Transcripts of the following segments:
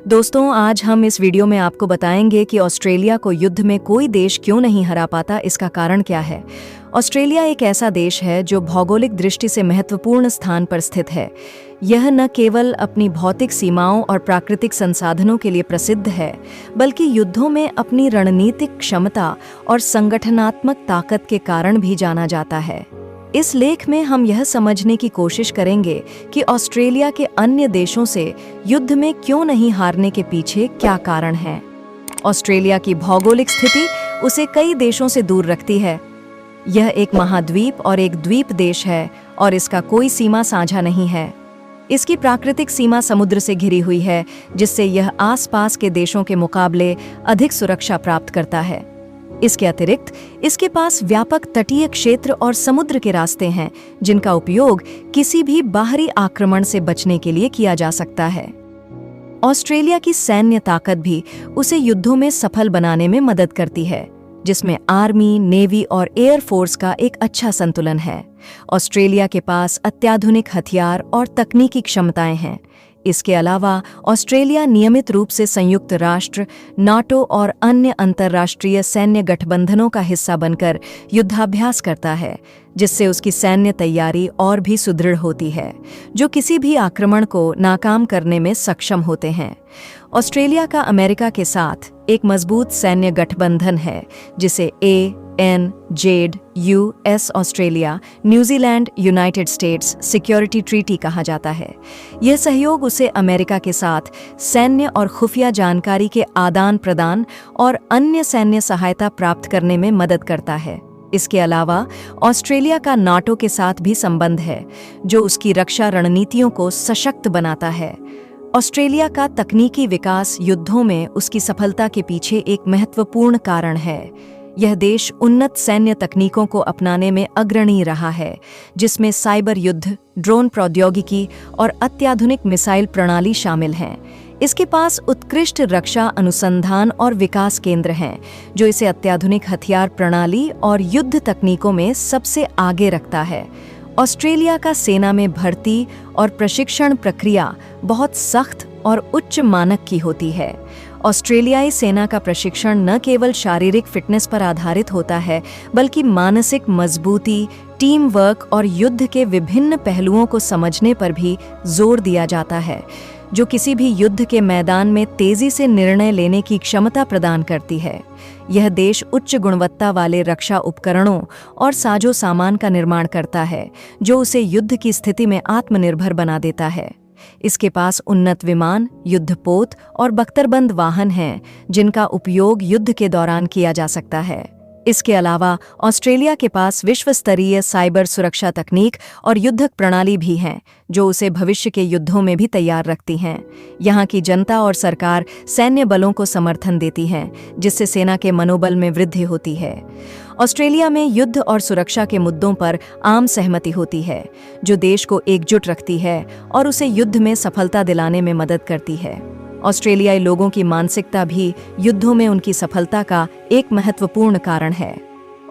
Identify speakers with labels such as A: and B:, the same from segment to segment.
A: दोस्तों, आज हम इस वीडियो में आपको बताएंगे कि ऑस्ट्रेलिया को युद्ध में कोई देश क्यों नहीं हरा पाता, इसका कारण क्या है। ऑस्ट्रेलिया एक ऐसा देश है जो भौगोलिक दृष्टि से महत्वपूर्ण स्थान पर स्थित है। यह न केवल अपनी भौतिक सीमाओं और प्राकृतिक संसाधनों के लिए प्रसिद्ध है, बल्कि युद्धों में अपनी रणनीतिक क्षमता और संगठनात्मक ताकत के कारण भी जाना जाता है। इस लेख में हम यह समझने की कोशिश करेंगे कि ऑस्ट्रेलिया के अन्य देशों से युद्ध में क्यों नहीं हारने के पीछे क्या कारण है। ऑस्ट्रेलिया की भौगोलिक स्थिति उसे कई देशों से दूर रखती है। यह एक महाद्वीप और एक द्वीप देश है और इसका कोई सीमा साझा नहीं है। इसकी प्राकृतिक सीमा समुद्र से घिरी हुई है, जिससे यह आसपास के देशों के मुकाबले अधिक सुरक्षा प्राप्त करता है। इसके अतिरिक्त इसके पास व्यापक तटीय क्षेत्र और समुद्र के रास्ते हैं, जिनका उपयोग किसी भी बाहरी आक्रमण से बचने के लिए किया जा सकता है। ऑस्ट्रेलिया की सैन्य ताकत भी उसे युद्धों में सफल बनाने में मदद करती है, जिसमें आर्मी, नेवी और एयर फोर्स का एक अच्छा संतुलन है। ऑस्ट्रेलिया के पास अत्याधुनिक हथियार और तकनीकी क्षमताएं हैं। इसके अलावा ऑस्ट्रेलिया नियमित रूप से संयुक्त राष्ट्र, नाटो और अन्य अंतर्राष्ट्रीय सैन्य गठबंधनों का हिस्सा बनकर युद्धाभ्यास करता है, जिससे उसकी सैन्य तैयारी और भी सुदृढ़ होती है, जो किसी भी आक्रमण को नाकाम करने में सक्षम होते हैं। ऑस्ट्रेलिया का अमेरिका के साथ एक मजबूत सैन्य गठबंधन है, जिसे ANZUS Australia, New Zealand, United states security treaty कहा जाता है। यह सहयोग उसे अमेरिका के साथ सैन्य और खुफिया जानकारी के आदान प्रदान और अन्य सैन्य सहायता प्राप्त करने में मदद करता है। इसके अलावा ऑस्ट्रेलिया का नाटो के साथ भी संबंध है, जो उसकी रक्षा रणनीतियों को सशक्त बनाता है। ऑस्ट्रेलिया का तकनीकी विकास युद्धों में उसकी सफलता के पीछे एक महत्वपूर्ण कारण है। यह देश उन्नत सैन्य तकनीकों को अपनाने में अग्रणी रहा है, जिसमें साइबर युद्ध, ड्रोन प्रौद्योगिकी और अत्याधुनिक मिसाइल प्रणाली शामिल हैं। इसके पास उत्कृष्ट रक्षा अनुसंधान और विकास केंद्र हैं, जो इसे अत्याधुनिक हथियार प्रणाली और युद्ध तकनीकों में सबसे आगे रखता है। ऑस्ट्रेलिया का सेना में भर्ती और प्रशिक्षण प्रक्रिया बहुत सख्त और उच्च मानक की होती है। ऑस्ट्रेलियाई सेना का प्रशिक्षण न केवल शारीरिक फिटनेस पर आधारित होता है, बल्कि मानसिक मजबूती, टीम वर्क और युद्ध के विभिन्न पहलुओं को समझने पर भी जोर दिया जाता है, जो किसी भी युद्ध के मैदान में तेजी से निर्णय लेने की क्षमता प्रदान करती है। यह देश उच्च गुणवत्ता वाले रक्षा उपकरणों और साजो सामान का निर्माण करता है, जो उसे युद्ध की स्थिति में आत्मनिर्भर बना देता है। इसके पास उन्नत विमान, युद्धपोत और बख्तरबंद वाहन हैं, जिनका उपयोग युद्ध के दौरान किया जा सकता है। इसके अलावा ऑस्ट्रेलिया के पास विश्व स्तरीय साइबर सुरक्षा तकनीक और युद्धक प्रणाली भी हैं, जो उसे भविष्य के युद्धों में भी तैयार रखती हैं। यहाँ की जनता और सरकार सैन्य बलों को समर्थन देती हैं, जिससे सेना के मनोबल में वृद्धि होती है। ऑस्ट्रेलिया में युद्ध और सुरक्षा के मुद्दों पर आम सहमति होती है, जो देश को एकजुट रखती है और उसे युद्ध में सफलता दिलाने में मदद करती है। ऑस्ट्रेलियाई लोगों की मानसिकता भी युद्धों में उनकी सफलता का एक महत्वपूर्ण कारण है।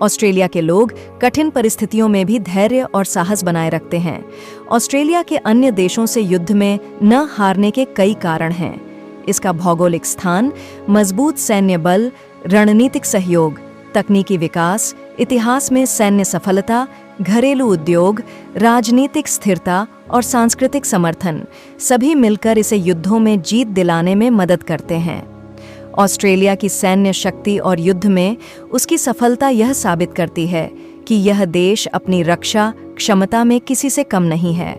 A: ऑस्ट्रेलिया के लोग कठिन परिस्थितियों में भी धैर्य और साहस बनाए रखते हैं। ऑस्ट्रेलिया के अन्य देशों से युद्ध में न हारने के कई कारण हैं। इसका भौगोलिक स्थान, मजबूत सैन्य बल, रणनीतिक सहयोग, तकनीकी विकास, इतिहास में सैन्य सफलता, घरेलू उद्योग, राजनीतिक स्थिरता और सांस्कृतिक समर्थन सभी मिलकर इसे युद्धों में जीत दिलाने में मदद करते हैं। ऑस्ट्रेलिया की सैन्य शक्ति और युद्ध में उसकी सफलता यह साबित करती है कि यह देश अपनी रक्षा क्षमता में किसी से कम नहीं है।